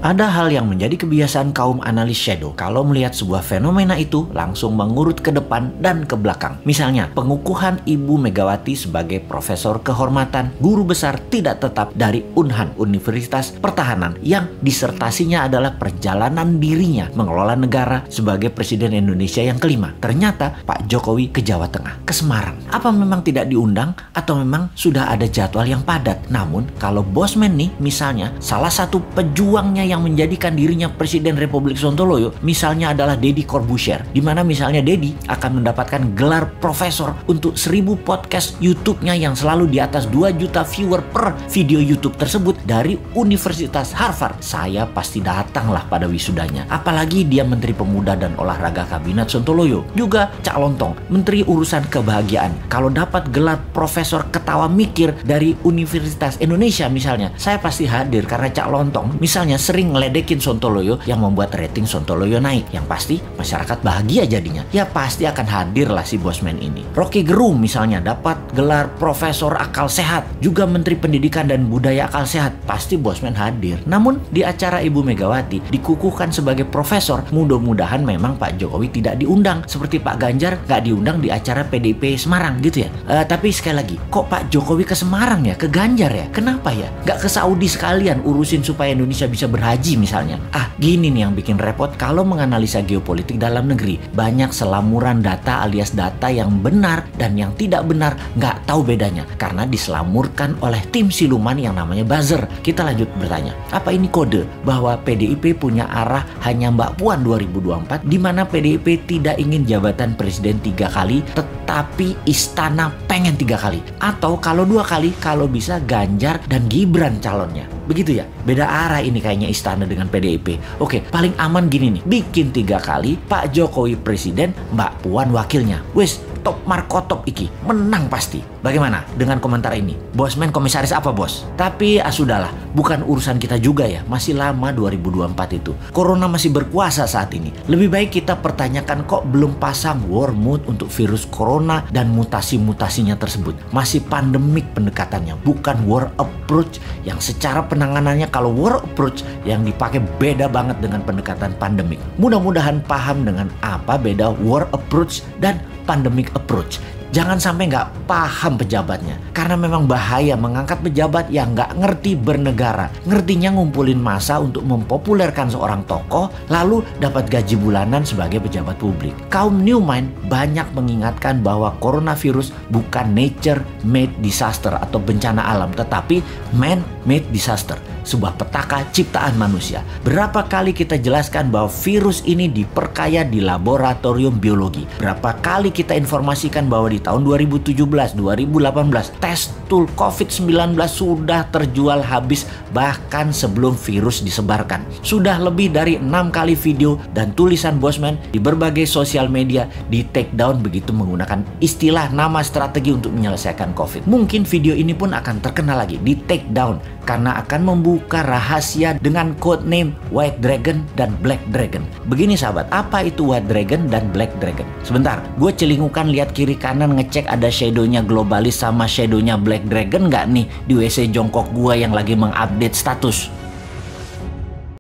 Ada hal yang menjadi kebiasaan kaum analis shadow. Kalau melihat sebuah fenomena itu, langsung mengurut ke depan dan ke belakang. Misalnya, pengukuhan Ibu Megawati sebagai profesor kehormatan, guru besar tidak tetap dari Unhan, Universitas Pertahanan, yang disertasinya adalah perjalanan dirinya mengelola negara sebagai Presiden Indonesia yang kelima. Ternyata Pak Jokowi ke Jawa Tengah, ke Semarang. Apa memang tidak diundang atau memang sudah ada jadwal yang padat? Namun, kalau Bosman nih, misalnya, salah satu pejuangnya yang menjadikan dirinya Presiden Republik Sontoloyo, misalnya adalah Deddy Corbuzier, di mana misalnya Deddy akan mendapatkan gelar profesor untuk 1000 podcast YouTube-nya yang selalu di atas 2 juta viewer per video YouTube tersebut dari Universitas Harvard. Saya pasti datanglah pada wisudanya. Apalagi dia Menteri Pemuda dan Olahraga Kabinet Sontoloyo. Juga Cak Lontong, Menteri Urusan Kebahagiaan. Kalau dapat gelar profesor ketawa mikir dari Universitas Indonesia misalnya, saya pasti hadir karena Cak Lontong misalnya sering ngeledekin Sontoloyo yang membuat rating Sontoloyo naik. Yang pasti masyarakat bahagia jadinya. Ya pasti akan hadir lah si Bosman ini. Rocky Gerung misalnya dapat gelar profesor akal sehat, juga Menteri Pendidikan dan Budaya akal sehat, pasti Bosman hadir. Namun di acara Ibu Megawati dikukuhkan sebagai profesor, mudah-mudahan memang Pak Jokowi tidak diundang seperti Pak Ganjar nggak diundang di acara PDIP Semarang gitu ya. Tapi sekali lagi, kok Pak Jokowi ke Semarang ya, ke Ganjar ya? Kenapa ya? Nggak ke Saudi sekalian urusin supaya Indonesia bisa berhaji misalnya? Gini nih yang bikin repot kalau menganalisa geopolitik dalam negeri. Banyak selamuran data alias data yang benar dan yang tidak benar, nggak tahu bedanya karena diselamurkan oleh tim siluman yang namanya buzzer. Kita lanjut bertanya, apa ini kode bahwa PDIP punya arah hanya Mbak Puan 2024, di mana PDIP tidak ingin jabatan presiden 3 kali, tetapi istana pengen 3 kali, atau kalau 2 kali, kalau bisa Ganjar dan Gibran calonnya. Begitu ya, beda arah ini kayaknya istana dengan PDIP. Oke, paling aman gini nih, bikin 3 kali, Pak Jokowi presiden, Mbak Puan wakilnya. Wes, top markotop iki, menang pasti. Bagaimana dengan komentar ini? Bosman komisaris apa bos? Tapi sudahlah, bukan urusan kita juga ya, masih lama 2024 itu. Corona masih berkuasa saat ini. Lebih baik kita pertanyakan kok belum pasang war mode untuk virus corona dan mutasi-mutasinya tersebut. Masih pandemik pendekatannya, bukan war approach yang secara penanganannya kalau war approach yang dipakai beda banget dengan pendekatan pandemik. Mudah-mudahan paham dengan apa beda war approach dan pandemic approach. Jangan sampai nggak paham pejabatnya. Karena memang bahaya mengangkat pejabat yang nggak ngerti bernegara. Ngertinya ngumpulin massa untuk mempopulerkan seorang tokoh, lalu dapat gaji bulanan sebagai pejabat publik. Kaum New Mind banyak mengingatkan bahwa coronavirus bukan nature-made disaster atau bencana alam, tetapi man-made disaster. Sebuah petaka ciptaan manusia. Berapa kali kita jelaskan bahwa virus ini diperkaya di laboratorium biologi. Berapa kali kita informasikan bahwa di tahun 2017, 2018 tes tool COVID-19 sudah terjual habis bahkan sebelum virus disebarkan. Sudah lebih dari 6 kali video dan tulisan Bosman di berbagai sosial media di take down begitu menggunakan istilah nama strategi untuk menyelesaikan COVID. Mungkin video ini pun akan terkenal lagi di take down karena akan membuka rahasia dengan code name White Dragon dan Black Dragon. Begini sahabat, apa itu White Dragon dan Black Dragon? Sebentar, gue celingukan lihat kiri kanan ngecek ada shadownya globalis sama shadownya Black Dragon nggak nih di WC jongkok gue yang lagi mengupdate status.